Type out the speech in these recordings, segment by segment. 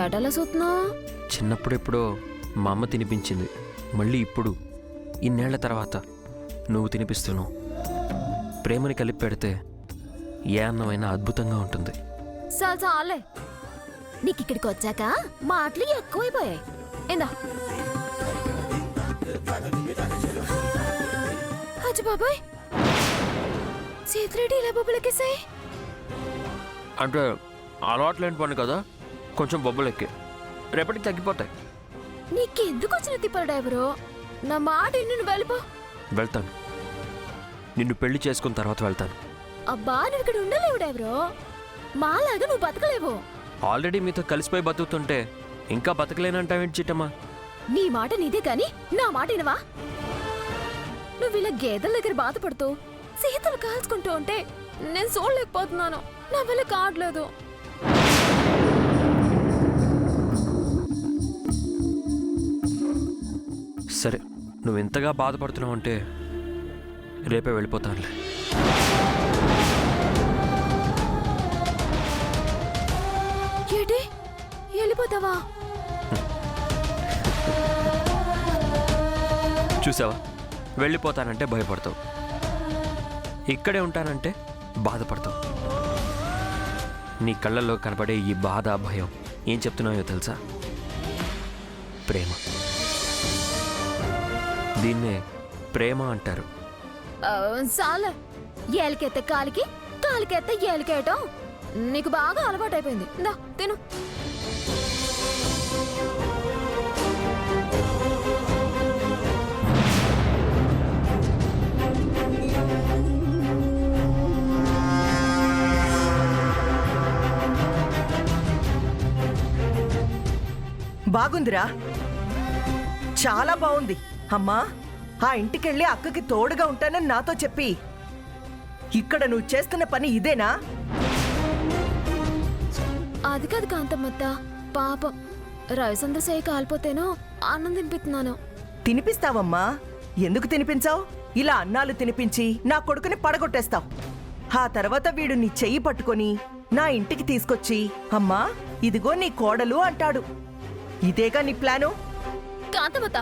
ఏటలా చూస్తున్నావు? చిన్నప్పుడు ఎప్పుడో మా అమ్మ తినిపించింది, మళ్ళీ ఇప్పుడు ఇన్నేళ్ల తర్వాత నువ్వు తినిపిస్తున్నావు. ప్రేమని కలిపి పెడితే ఏ అన్నమైనా అద్భుతంగా ఉంటుంది. చాలే, నీకు ఇక్కడికి వచ్చాక మాటలు ఎక్కువైపోయాయి. ఏందా అచ్చి బాబాయ్, చేతులేటి ఇలా బొబ్బలెక్కేసాయి. అంటే అలవాట్లేని పని కదా, కొంచెం బొబ్బలెక్కే, రేపటికి తగ్గిపోతాయి. నీకెందుకు వచ్చిన తిప్పల డ్రైవరు? నా మాట నిన్ను వెళ్ళిపో. వెళ్తాను, నిన్ను పెళ్లి చేసుకున్న తర్వాత వెళ్తాను. అబ్బా, నువ్వు ఇక్కడ ఉండలేవు డ్రైవరు. మాలాగా నువ్వు బతకలేవు. ఆల్రెడీ మీతో కలిసిపోయి బతుకుతుంటే ఇంకా బతకలేనంటావేంటి చిట్టమ్మా? నీ మాట నీదే కాని నా మాట వినవా? నువ్వు ఇలా గేదెల దగ్గర బాధపడుతూ సీతలు కాల్చుకుంటూ ఉంటే నేను చూడలేకపోతున్నాను. నా వల్ల కావట్లేదు. సరే, నువ్వు ఎంతగా బాధపడుతున్నావు అంటే రేపే వెళ్ళిపోతానులే. ఏంటి, వెళ్ళిపోతావా? చూసావా, వెళ్ళిపోతానంటే భయపడతావు, ఇక్కడే ఉంటానంటే బాధపడతావు. నీ కళ్ళల్లో కనపడే ఈ బాధ, భయం ఏం చెప్తున్నాయో తెలుసా? ప్రేమ. దీన్నే ప్రేమ అంటారు. చాలా ఏలికెత్తే కాలికి, కాలికెత్తే ఏలికేయటం నీకు బాగా అలవాటైపోయింది. దా తిను. బాగుందిరా, చాలా బాగుంది. అమ్మా, ఆ ఇంటికెళ్ళి అక్కకి తోడుగా ఉంటానని నాతో చెప్పి ఇక్కడ నువ్వు చేస్తున్న పని ఇదేనా? అది కాదు కాంతమ్మత్త, పాపం రవిచంద్ర సేయి కాలిపోతేనో అన్నం తినిపిస్తున్నాను. తినిపిస్తావమ్మా, ఎందుకు తినిపించావు? ఇలా అన్నాలు తినిపించి నా కొడుకుని పడగొట్టేస్తావు. ఆ తర్వాత వీడు నీ చెయ్యి పట్టుకొని నా ఇంటికి తీసుకొచ్చి అమ్మా ఇదిగో నీ కోడలు అంటాడు. ఇదేగా నీ ప్లాను? కాంతమ్మత్త,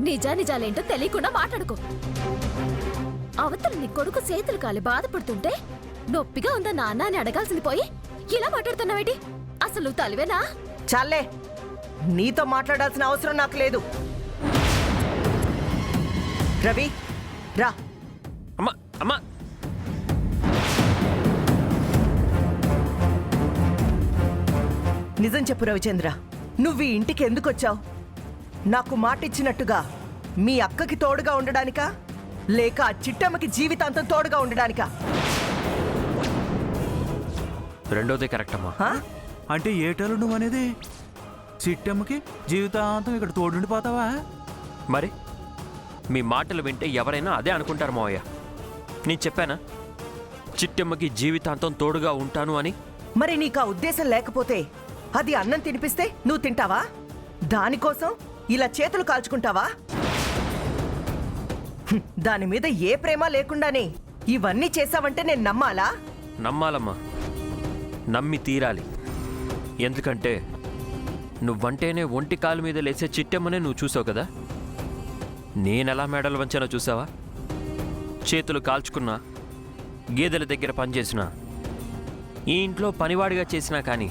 నిజాలేంటో తెలియకుండా మాట్లాడుకో. అవతల నీ కొడుకు చేతులు కాలి బాధపడుతుంటే నొప్పిగా ఉందా నాన్న అని అడగాల్సింది పోయి ఇలా మాట్లాడుతున్నావేటి? అసలు నువ్వు తలివేనా? చాలే, నీతో మాట్లాడాల్సిన అవసరం నాకు లేదు. రవి రా. అమ్మా అమ్మా, నిజం చెప్పు రవిచంద్ర, నువ్వు ఈ ఇంటికి ఎందుకొచ్చావు? నాకు మాటిచ్చినట్టుగా మీ అక్కకి తోడుగా ఉండడానికా, లేక ఆ చిట్టమ్మకి జీవితాంతం తోడుగా ఉండడానికా? రెండోదే కరెక్ట్ అమ్మా. అంటే ఏటాలు నువ్వు అనేది? చిట్టమ్మకి జీవితాంతం ఇక్కడ తోడుండిపోతావా? మరి మీ మాటలు వింటే ఎవరైనా అదే అనుకుంటారు మావయ్య. నేను చెప్పానా చిట్టమ్మకి జీవితాంతం తోడుగా ఉంటాను అని? మరి నీకు ఆ ఉద్దేశం లేకపోతే అది అన్నం తినిపిస్తే నువ్వు తింటావా? దానికోసం ఇలా చేతులు కాల్చుకుంటావా? దాని మీద ఏ ప్రేమ లేకుండానే ఇవన్నీ చేసావంటే నేను నమ్మాలా? నమ్మాలమ్మా, నమ్మి తీరాలి. ఎందుకంటే నువ్వంటేనే ఒంటి కాలు మీద లేసే చిట్టమ్మనే నువ్వు చూసావు కదా. నేనెలా మెడలు వంచానో చూసావా? చేతులు కాల్చుకున్నా, గేదెల దగ్గర పనిచేసినా, ఈ ఇంట్లో పనివాడిగా చేసినా కానీ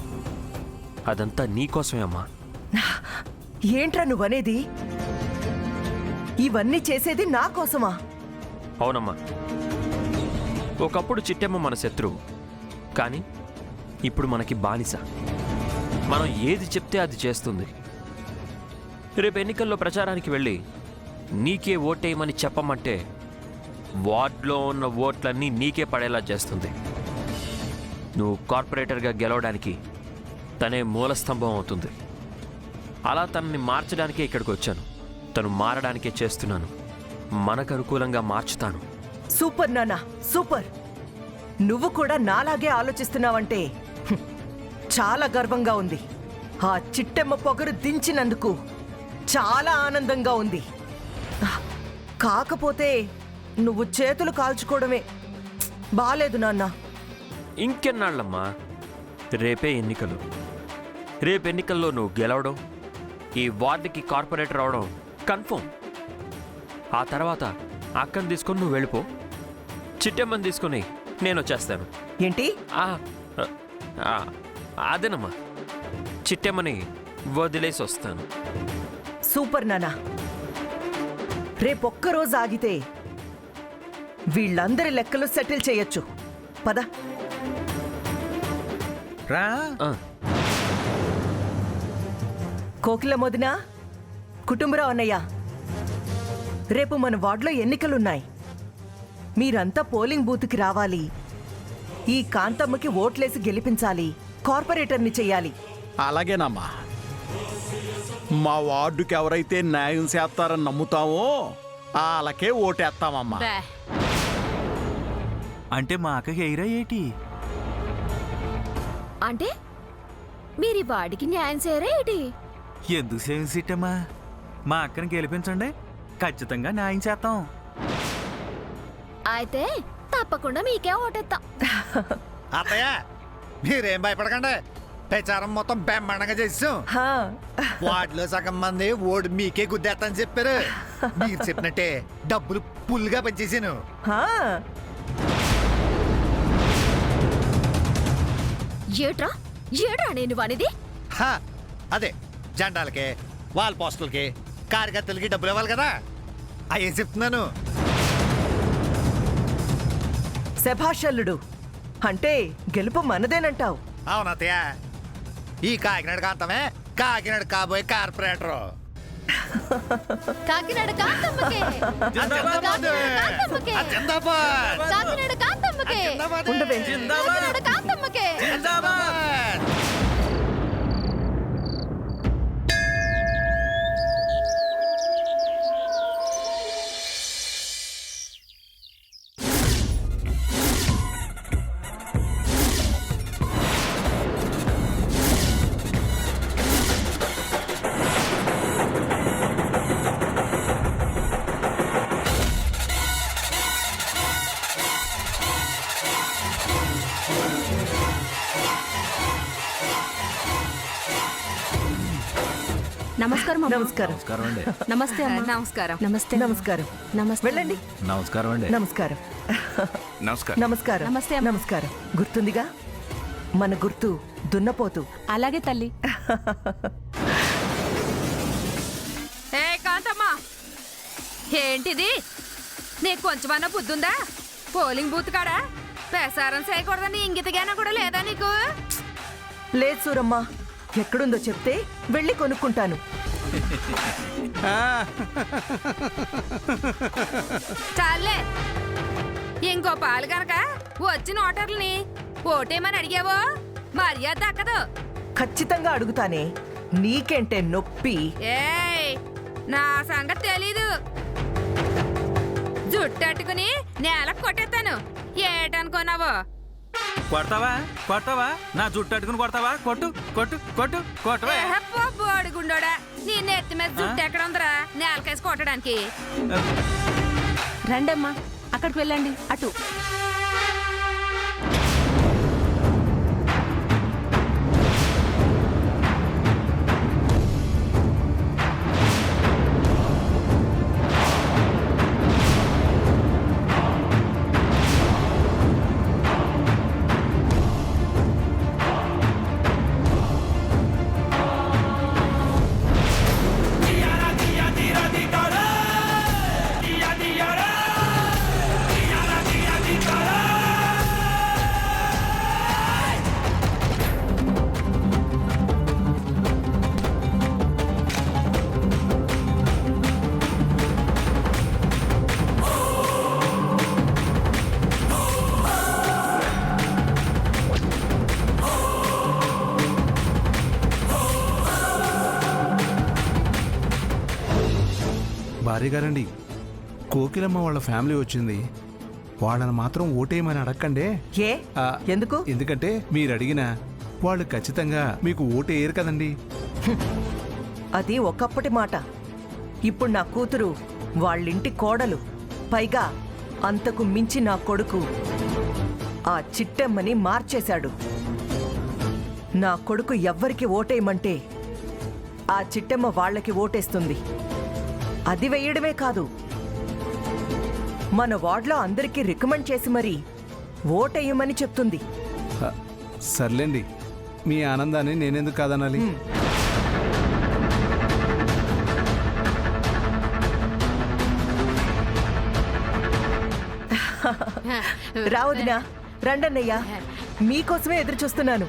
అదంతా నీకోసమే అమ్మా. ఏంట్రా నువ్వనేది? ఇవన్నీ చేసేది నా కోసమా? అవునమ్మా, ఒకప్పుడు చిట్టమ్మ మన శత్రువు, కానీ ఇప్పుడు మనకి బానిస. మనం ఏది చెప్తే అది చేస్తుంది. రేపు ఎన్నికల్లో ప్రచారానికి వెళ్ళి నీకే ఓటేయమని చెప్పమంటే వార్డులో ఉన్న ఓట్లన్నీ నీకే పడేలా చేస్తుంది. నువ్వు కార్పొరేటర్గా గెలవడానికి తనే మూలస్తంభం అవుతుంది. అలా తనని మార్చడానికే ఇక్కడికి వచ్చాను. తను మారడానికే చేస్తున్నాను. మనకు అనుకూలంగా మార్చుతాను. సూపర్ నాన్న, సూపర్. నువ్వు కూడా నాలాగే ఆలోచిస్తున్నావంటే చాలా గర్వంగా ఉంది. ఆ చిట్టెమ్మ పొగరు దించినందుకు చాలా ఆనందంగా ఉంది. కాకపోతే నువ్వు చేతులు కాల్చుకోవడమే బాలేదు నాన్న. ఇంకెన్నాళ్ళమ్మా, రేపే ఎన్నికలు. రేపు ఎన్నికల్లో నువ్వు గెలవడం, ఈ వార్డుకి కార్పొరేటర్ అవడం కన్ఫర్మ్. ఆ తర్వాత అక్కని తీసుకొని నువ్వు వెళ్ళిపో, చిట్టమ్మని తీసుకొని నేను వచ్చేస్తాను. ఏంటి? ఆ, ఆ, అదేనమ్మా, చిట్టమ్మని వదిలేసి వస్తాను. సూపర్ నానా. రేపొక్కరోజు ఆగితే వీళ్ళందరి లెక్కలు సెటిల్ చేయొచ్చు. పద. రా. ఆ, కోకిల మొదన, కుటుంబరావు అన్నయ్య, రేపు మన వార్డులో ఎన్నికలున్నాయి. మీరంతా పోలింగ్ బూత్కి రావాలి. ఈ కాంతమ్మకి ఓట్లేసి గెలిపించాలి, కార్పొరేటర్ని చెయ్యాలి. అలాగేనమ్మా. మా వార్డుకి ఎవరైతే న్యాయం చేస్తారని నమ్ముతామో వాళ్ళకే ఓటేస్తామమ్మా. అంటే మా అక్కకి ఎయిరా ఏటి? అంటే మీరు ఈ వాడికి న్యాయం చేయరా ఏంటి? ఎందుకు సేవింగ్ సిట్టమ్మా? మా అక్కని గెలిపించండి, ఖచ్చితంగా న్యాయం చేస్తాం. అయితే తప్పకుండా మీకే ఓటేస్తాం. అత్తయ్య మీరేం భయపడకండి, ప్రచారం మొత్తం బెమ్మండగా చేసాం. హా, వాటిలో సగం మంది ఓడి మీకే గుద్దేస్తానని చెప్పారు. మీరు చెప్పినట్టే డబ్బులు పుల్గా పనిచేసాను. హా. ఏట్రా ఏట్రా నేను అనేది? హా, అదే జెండాలకి, వాల్ పోస్టులకి, కార్యకర్తలకి డబ్బులు ఇవ్వాలి కదా, అయ్యేం చెప్తున్నాను. శభాషల్లుడు. అంటే గెలుపు మనదేనంటావు. అవును అత్తయ్య, ఈ కాకినాడ కాంతమే కాకినాడ కాబోయే కార్పొరేటరు. కాకినాడ కాంతమ్మకే, జిందాబాద్! కాంతమ్మకే, జిందాబాద్! కాకినాడ కాంతమ్మకే, జిందాబాద్! ఉండవే. కాకినాడ కాంతమ్మకే. జిందాబాద్! నమస్కారం అమ్మా. నమస్కారం. నమస్కారం అండి. నమస్తే అమ్మా. నమస్కారం. నమస్తే. నమస్కారం. నమస్తే. వెళ్ళండి. నమస్కారం అండి. నమస్కారం. నమస్కారం. నమస్కారం. నమస్తే అమ్మ. నమస్కారం. గుర్తుందిగా, మన గుర్తు దున్నపోతు. అలాగే తల్లి. ఏ కాంతమ్మా, ఏంటిది? నీకు కొంచెమన్నా బుద్ధుందా? పోలింగ్ బూత్ కాడా ప్రసారం చేయకూడదని ఇంగితగానా కూడా లేదా నీకు? లేదు సూరమ్మ, ఎక్కడుందో చెప్తే వెళ్ళి కొనుక్కుంటాను. చాలే, ఇంకో పాలు గనక వచ్చిన ఓటర్లని ఓటేమని అడిగావో మర్యాద దక్కదు. ఖచ్చితంగా అడుగుతానే, నీకేంటే నొప్పి. ఏయ్, నా సంగతి తెలీదు. జుట్టట్టుకుని నేల కొట్టేస్తాను. ఏటనుకున్నావో? కొడతావా? కొడతావా? నా జుట్టు అట్టుకుని కొడతావా? కొట్టు కొట్టు కొట్టు కొట్టవే. బోడిగుండోడా, నీ నెత్తి మీద జుట్టు ఎక్కడ ఉందరా నేలకేసి కొట్టడానికి? రండమ్మా, అక్కడికి వెళ్ళండి. అటు. భార్య గారండి, కోకిలమ్మ వాళ్ళ ఫ్యామిలీ వచ్చింది. వాళ్ళని మాత్రం ఓటేయమని అడగండి. ఏ ఎందుకు? ఎందుకంటే మీరు అడిగినా వాళ్ళు ఖచ్చితంగా మీకు ఓటేయరు కదండి. అది ఒకప్పటి మాట. ఇప్పుడు నా కూతురు వాళ్ళింటి కోడలు, పైగా అంతకు మించి నా కొడుకు ఆ చిట్టెమ్మని మార్చేశాడు. నా కొడుకు ఎవ్వరికి ఓటేయమంటే ఆ చిట్టమ్మ వాళ్ళకి ఓటేస్తుంది. అది వెయ్యడమే కాదు, మన వార్డులో అందరికీ రికమెండ్ చేసి మరీ ఓటేయమని చెప్తుంది. సర్లేండి, మీ ఆనందాన్ని నేనెందుకు కాదనాలి? రావద్దునా, రండన్నయ్యా, మీకోసమే ఎదురు చూస్తున్నాను.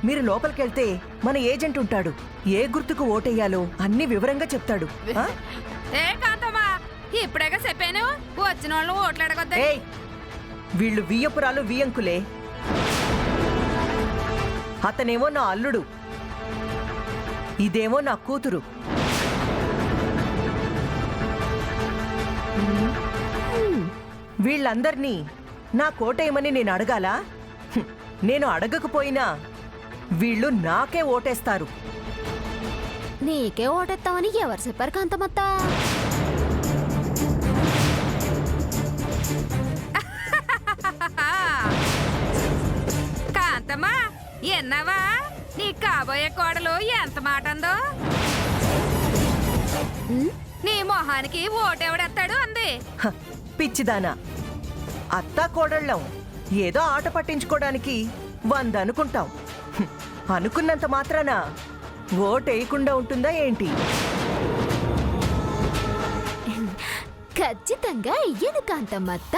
మీరు లోపలికెళ్తే మన ఏజెంట్ ఉంటాడు. ఏ గుర్తుకు ఓటేయాలో అన్ని వివరంగా చెప్తాడు. ఆ? ఏ కాంతమ్మా, ఇప్పుడేగా చెప్పాను వచ్చిన వాళ్ళు ఓట్లు అడగొద్దా. ఏయ్, వీళ్ళు వియ్యపురాలు వియ్యంకులే. అతనేమో నా అల్లుడు, ఇదేమో నా కూతురు. వీళ్ళందర్నీ నా కోటేయమని నేను అడగాలా? నేను అడగకపోయినా వీళ్ళు నాకే ఓటేస్తారు. నీకే ఓటెత్తామని ఎవరు చెప్పారు కాంతమత్త? కాంతమ్మా, ఎన్నావా నీ కాబోయే కోడలు ఎంత మాట అందో? నీ మొహానికి ఓటెవడెత్తాడు అంది. హ, పిచ్చిదానా, అత్తా కోడళ్ళం ఏదో ఆట పట్టించుకోవడానికి 100 అనుకుంటాం. హ్మ్, అనుకున్నంత మాత్రాన ఓటేయకుండా ఉంటుందా ఏంటి? ఖచ్చితంగా ఇయ్యను కాంతమ్మత్త.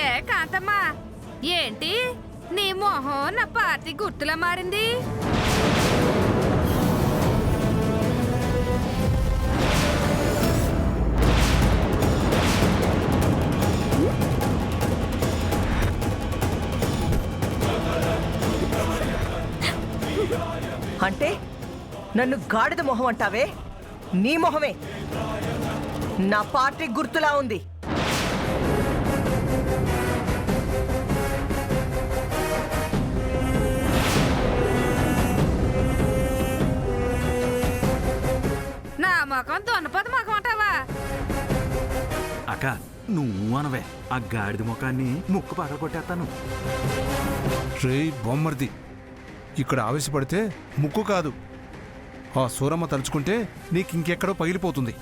ఏ కాంతమ్మా, ఏంటి నీ మొహం నా పార్టీ గుర్తులా మారింది? అంటే నన్ను గాడిద మొహం అంటావే? నీ మొహమే నా పార్టీ గుర్తులా ఉంది. నా ముఖం దొన్నపోత ముఖం అంటావా? అక్క నువ్వు అనవే, ఆ గాడిద ముఖాన్ని ముక్కు పగల కొట్టేస్తాను. రే బొమ్మర్ది, ఇక్కడ ఆవేశపడితే ముక్కు కాదు, ఆ సూరమ్మ తలుచుకుంటే నీకు ఇంకెక్కడో పగిలిపోతుంది.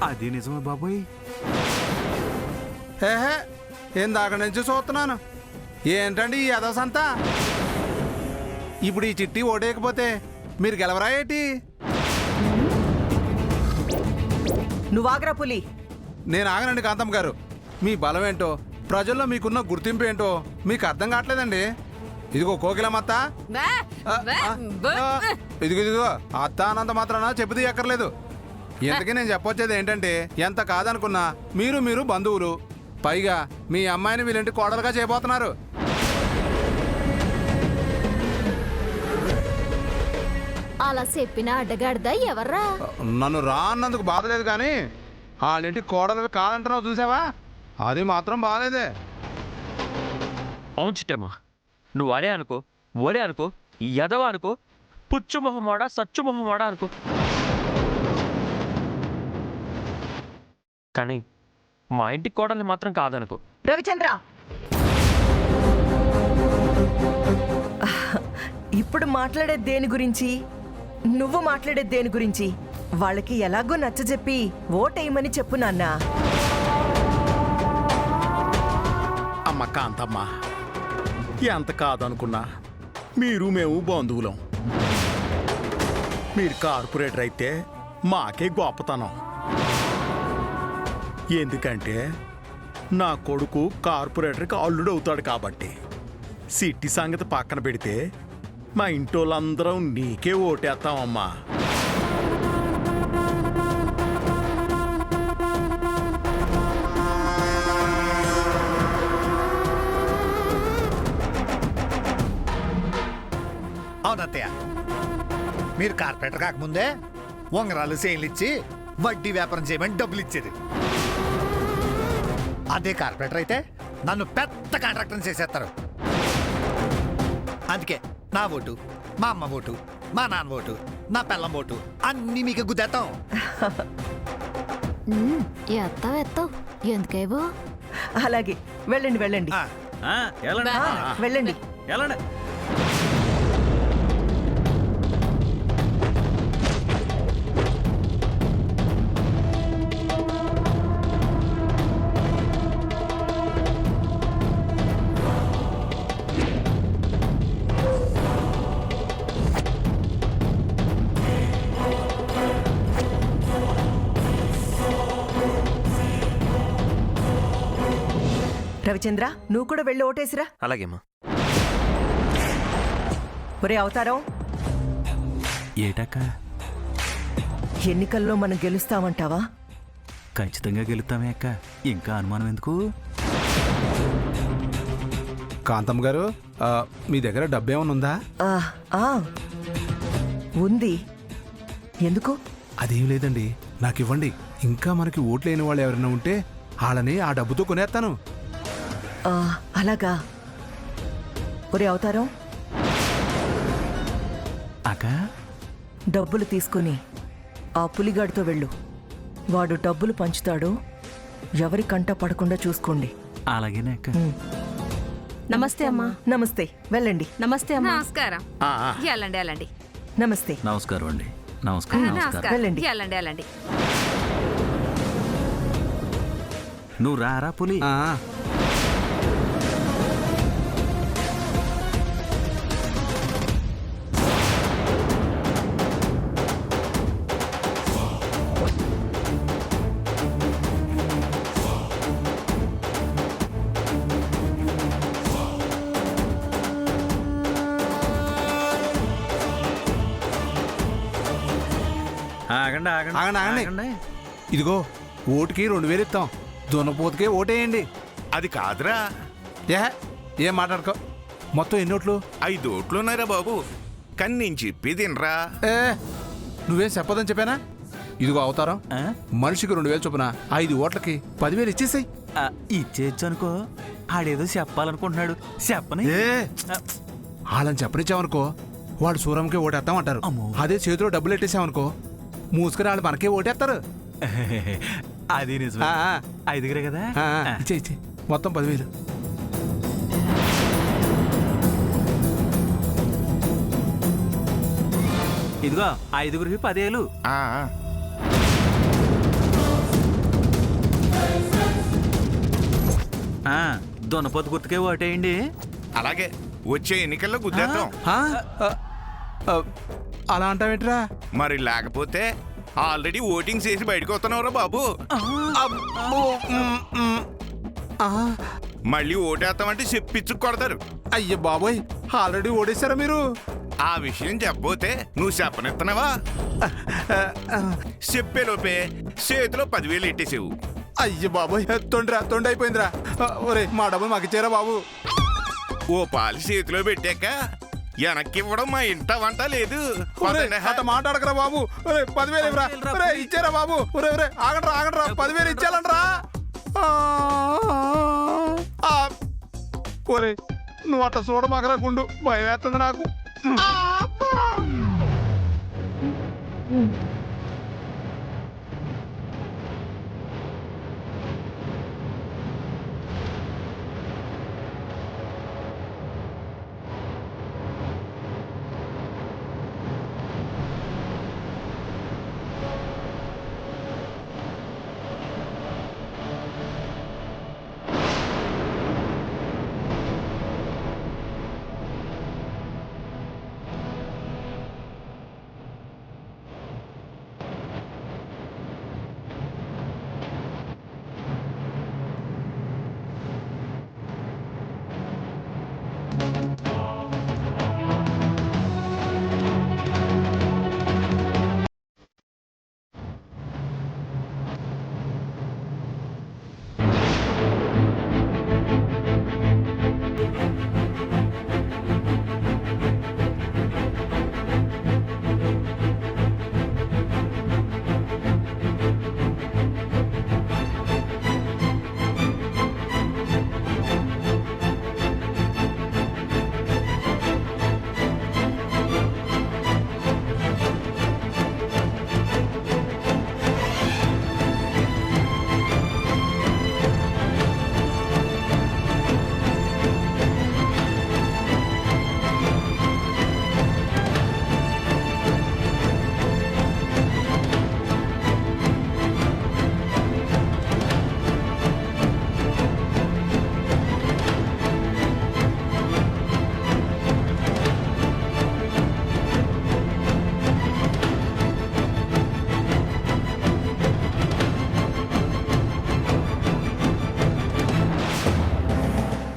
అది నిజమే బాబోయ్. ఏహే, ఇందాక నుంచి చూస్తున్నాను. ఏంటండి ఈ యదవసంతా? ఇప్పుడు ఈ చిట్టి ఓడేయకపోతే మీరు గెలవరా ఏంటి? నువ్వాగ్రా పులి. నేను ఆగనండి కాంతమ్మ గారు. మీ బలం ఏంటో, ప్రజల్లో మీకున్న గుర్తింపు ఏంటో మీకు అర్థం కావట్లేదండి. ఇదిగో కోకిలమ్మత్త, బా, బా, బా. ఇదిగో అత్త అన్నంత మాత్రాన చెప్పుది ఎక్కర్లేదు. ఇంతకీ నేను చెప్పొచ్చేది ఏంటంటే, ఎంత కాదనుకున్నా మీరు బంధువులు, పైగా మీ అమ్మాయిని వీళ్ళంటి కోడలుగా చేయబోతున్నారు. అలా చెప్పిన అడ్డగాడిద ఎవర్రా? నన్ను రా అన్నందుకు బాధ లేదు, కానీ వాళ్ళింటి కోడలు కాదంటున్నావు చూసావా, అది మాత్రం బాగాలేదే. అవును చిట్టమ్మా, నువ్వు అరే అనుకో, ఒరే అనుకో, ఎదవ అనుకో, పుచ్చు మొహమాడ సచ్చు మొహమాడ అనుకో, కానీ మా ఇంటి కోడల్ని మాత్రం కాదనుకో. రవిచంద్ర, ఇప్పుడు మాట్లాడేది దేని గురించి? నువ్వు మాట్లాడేది దేని గురించి? వాళ్ళకి ఎలాగో నచ్చజెప్పి ఓటేయమని చెప్పు నాన్న. అమ్మ కాంతమ్మ, ఎంత కాదనుకున్నా మీరు మేము బంధువులం. మీరు కార్పొరేటర్ అయితే మాకే గొప్పతనం. ఎందుకంటే నా కొడుకు కార్పొరేటర్కి అల్లుడు అవుతాడు కాబట్టి. సిటీ సంగతి పక్కన పెడితే మా ఇంటోళ్ళందరం నీకే ఓటేస్తామమ్మా. అవునత్తయ్య, మీరు కార్పొరేటర్ కాకముందే ఉంగరాలు సేన్లు ఇచ్చి వడ్డీ వ్యాపారం చేయమని డబ్బులు ఇచ్చేది. అదే కార్పొరేటర్ అయితే నన్ను పెద్ద కాంట్రాక్టర్ చేసేస్తారు. అందుకే నా ఓటు, మా అమ్మ ఓటు మా నాన్న ఓటు నా పిల్లం ఓటు అన్ని మీకు గుద్దేస్తాం. ఎత్తావు ఎందుకేవో. అలాగే వెళ్ళండి వెళ్ళండి ఆ, వెళ్ళండి. రవిచంద్ర నువ్వు కూడా వెళ్ళి ఓటేసిరా. అలాగేమ్మా. ఒరే అవతారం, ఏటక్క ఎన్నికల్లో మనం గెలుస్తామంటావా? ఖచ్చితంగా గెలుస్తామే అక్క, ఇంకా అనుమానం ఎందుకు? కాంతమ్మ గారు మీ దగ్గర డబ్బు ఏమైనా ఉందా? ఆ, ఆ, ఉంది. ఎందుకు? అదేం లేదండి, నాకు ఇవ్వండి. ఇంకా మనకి ఓట్లు లేని వాళ్ళు ఎవరైనా ఉంటే వాళ్ళని ఆ డబ్బుతో కొనేస్తాను. ఆ, అలాగా. ఒరే అవతారం, అక్క డబ్బులు తీసుకుని ఆ పులిగాడితో వెళ్ళు. వాడు డబ్బులు పంచుతాడు. ఎవరి కంట పడకుండా చూసుకోండి. అలాగేనే అక్క. నమస్తే అమ్మా. నమస్తే, వెళ్ళండి. నమస్తే అమ్మా. నమస్కారం. వెళ్ళండి వెళ్ళండి. నమస్తే. నమస్కారం అండి. నమస్కారం. నమస్కారం. వెళ్ళండి. వెళ్ళండి వెళ్ళండి. నువ్వు రారా పులి. ఆ, ఆగండి ఆగండి ఆగండి, ఆగండి. ఇదిగో ఓటుకి 2000 ఇస్తాం. దున్నపోతుకే ఓటేయండి. అది కాదురా, ఏం మాట్లాడుకో. మొత్తం ఎన్ని ఓట్లు? 5 ఓట్లున్నాయిరా బాబు. కానీ నేను చెప్పేదినరా. ఏ నువ్వేం చెప్పదని చెప్పానా? ఇదిగో అవతారం, ఆ? మనిషికి 2000 చొప్పున 5 ఓట్లకి 10,000 ఇచ్చేసాయి. ఇచ్చేయచ్చు అనుకో. ఆడేదో చెప్పాలనుకుంటున్నాడు, చెప్పని. వాళ్ళని చెప్పనిచ్చామనుకో వాడు సూరంకే ఓటేస్తామంటారు. అమ్మో. అదే చేతిలో డబ్బులు ఎట్టేసామనుకో మూసుకుని వాళ్ళు మనకే ఓటేస్తారు. అది నిజమే. 5 కదా. ఇచ్చే మొత్తం 10,000. ఇదిగో 5గురికి 10,000. దున్నపోతు గుర్తుకే ఓటేయండి. అలాగే వచ్చే ఎన్నికల్లో గుద్దేద్దాం. అలా అంటావేంట్రా? మరి లేకపోతే ఆల్రెడీ ఓటింగ్ చేసి బయటకు వస్తున్నావురా బాబు. మళ్ళీ ఓటేస్తామంటే చెప్పించు కొడతారు. అయ్య బాబోయ్, ఆల్రెడీ ఓడేశారా మీరు? ఆ విషయం చెప్పబోతే నువ్వు చెప్పనిస్తున్నావా? చెప్పేలోపే చేతిలో 10,000 ఎట్టేసావు. అయ్య బాబోయ్, తొండి అయిపోయిందిరా. ఒరే మా డబ్బులు మాకు ఇచ్చారా బాబు? ఓ పాలు చేతిలో పెట్టాక వెనక్కి ఇవ్వడం మా ఇంట వంట లేదు. అట్ట మాట్లాడకరా బాబు. 10,000 ఇవ్వరా. ఇచ్చారా బాబు? ఆగండ్రా 10,000 ఇచ్చాలంట్రా. ఒరే నువ్వు అట్ట చూడమాకరా గుండు, భయం వేస్తుంది నాకు.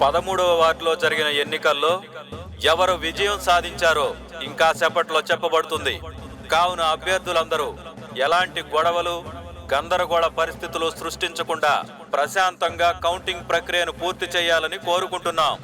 13వ వార్డులో జరిగిన ఎన్నికల్లో ఎవరు విజయం సాధించారో ఇంకా సేపట్లో చెప్పబడుతుంది. కావున అభ్యర్థులందరూ ఎలాంటి గొడవలు గందరగోళ పరిస్థితులు సృష్టించకుండా ప్రశాంతంగా కౌంటింగ్ ప్రక్రియను పూర్తి చేయాలని కోరుకుంటున్నాం.